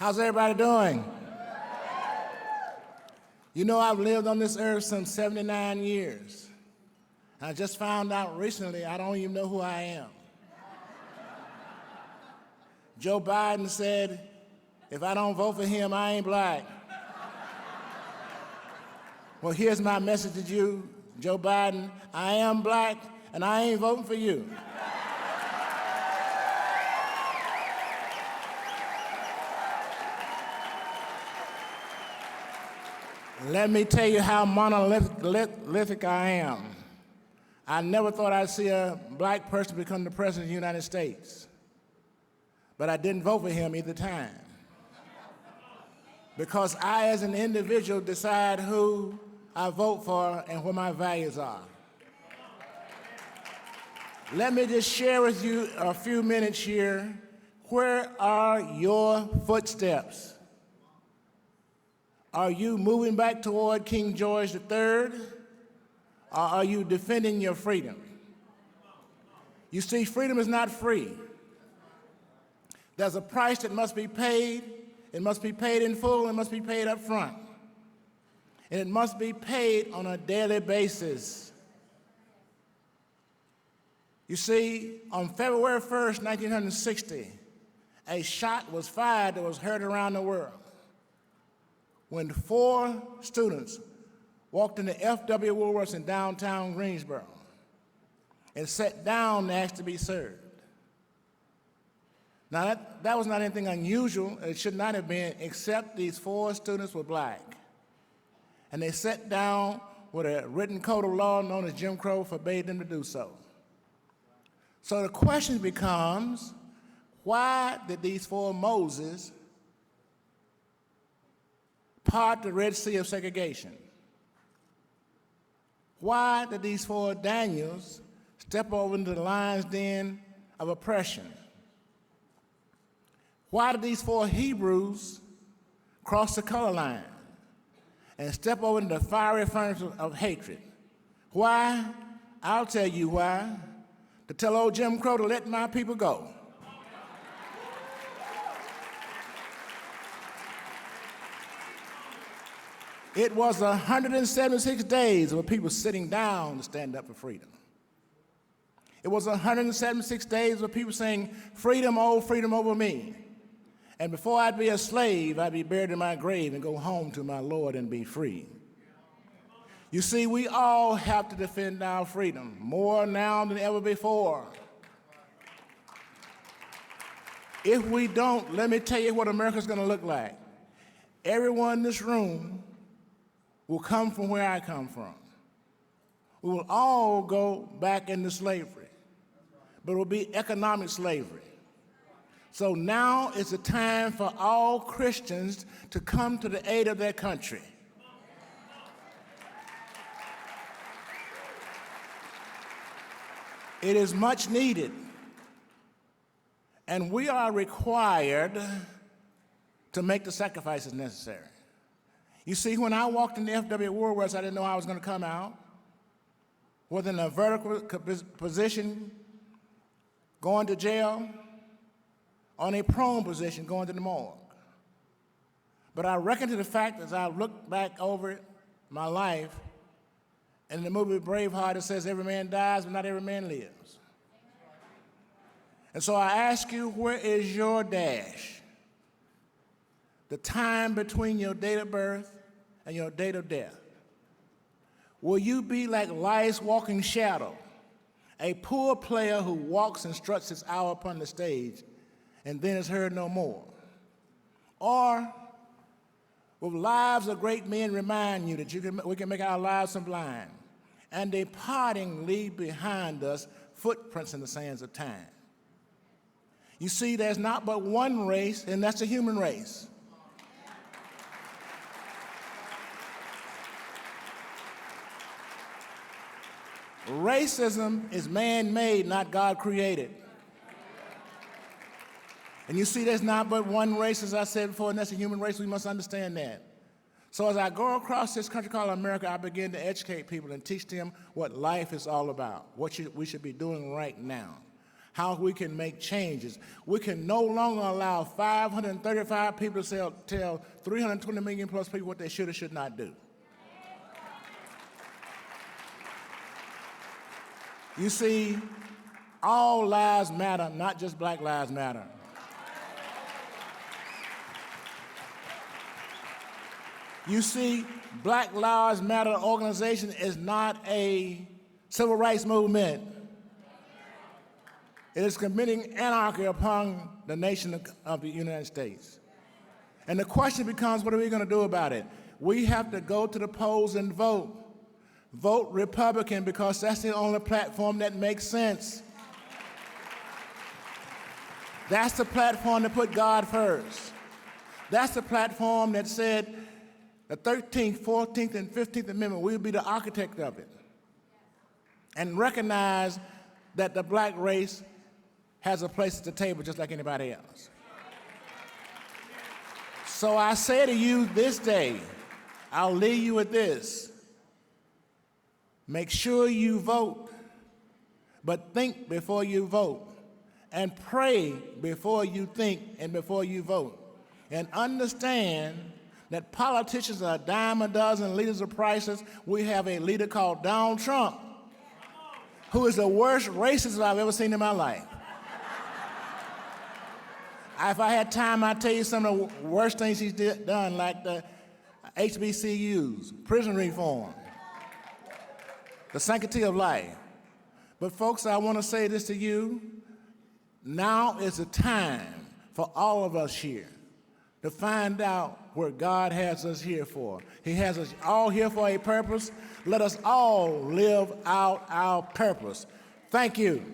How's everybody doing? You know, I've lived on this earth some 79 years. I just found out recently I don't even know who I am. Joe Biden said, if I don't vote for him, I ain't black. Well, here's my message to you, Joe Biden. I am black, and I ain't voting for you. Let me tell you how monolithic I am. I never thought I'd see a black person become the president of the United States. But I didn't vote for him either time. Because I, as an individual, decide who I vote for and what my values are. Let me just share with you a few minutes here. Where are your footsteps? Are you moving back toward King George III, or are you defending your freedom? You see, freedom is not free. There's a price that must be paid. It must be paid in full, and it must be paid up front. And it must be paid on a daily basis. You see, on February 1st, 1960, a shot was fired that was heard around the world when 4 students walked into F.W. Woolworth's in downtown Greensboro and sat down and asked to be served. Now, that was not anything unusual. It should not have been, except these 4 students were black. And they sat down with a written code of law known as Jim Crow forbade them to do so. So the question becomes, why did these 4 Moses part the Red Sea of segregation? Why did these 4 Daniels step over into the lion's den of oppression? Why did these 4 Hebrews cross the color line and step over into the fiery furnace of hatred? Why? I'll tell you why. To tell old Jim Crow to let my people go. It was 176 days of people sitting down to stand up for freedom. It was 176 days of people saying, freedom over me. And before I'd be a slave, I'd be buried in my grave and go home to my Lord and be free. You see, we all have to defend our freedom, more now than ever before. If we don't, let me tell you what America's going to look like. Everyone in this room will come from where I come from. We will all go back into slavery, but it will be economic slavery. So now is the time for all Christians to come to the aid of their country. It is much needed, and we are required to make the sacrifices necessary. You see, when I walked into F.W. Woolworth's, I didn't know how I was going to come out, whether in a vertical position, going to jail, on a prone position, going to the morgue. But I reckon to the fact, as I look back over my life, in the movie Braveheart, it says every man dies, but not every man lives. And so I ask you, where is your dash? The time between your date of birth and your date of death. Will you be like life's walking shadow, a poor player who walks and struts his hour upon the stage and then is heard no more? Or will lives of great men remind you that we can make our lives sublime, and departing leave behind us footprints in the sands of time? You see, there's not but one race, and that's the human race. Racism is man-made, not God-created. And you see, there's not but one race, as I said before, and that's the human race. We must understand that. So as I go across this country called America, I begin to educate people and teach them what life is all about, what we should be doing right now, how we can make changes. We can no longer allow 535 people to tell 320 million plus people what they should or should not do. You see, all lives matter, not just Black Lives Matter. You see, Black Lives Matter organization is not a civil rights movement. It is committing anarchy upon the nation of the United States. And the question becomes, what are we going to do about it? We have to go to the polls and vote. Vote Republican, because that's the only platform that makes sense. That's the platform that put God first. That's the platform that said the 13th, 14th, and 15th Amendment, we'll be the architect of it. And recognize that the black race has a place at the table just like anybody else. So I say to you this day, I'll leave you with this. Make sure you vote, but think before you vote, and pray before you think and before you vote. And understand that politicians are a dime a dozen, leaders are priceless. We have a leader called Donald Trump, who is the worst racist I've ever seen in my life. If I had time, I'd tell you some of the worst things he's done, like the HBCUs, prison reform, the sanctity of life. But folks, I want to say this to you. Now is the time for all of us here to find out what God has us here for. He has us all here for a purpose. Let us all live out our purpose. Thank you.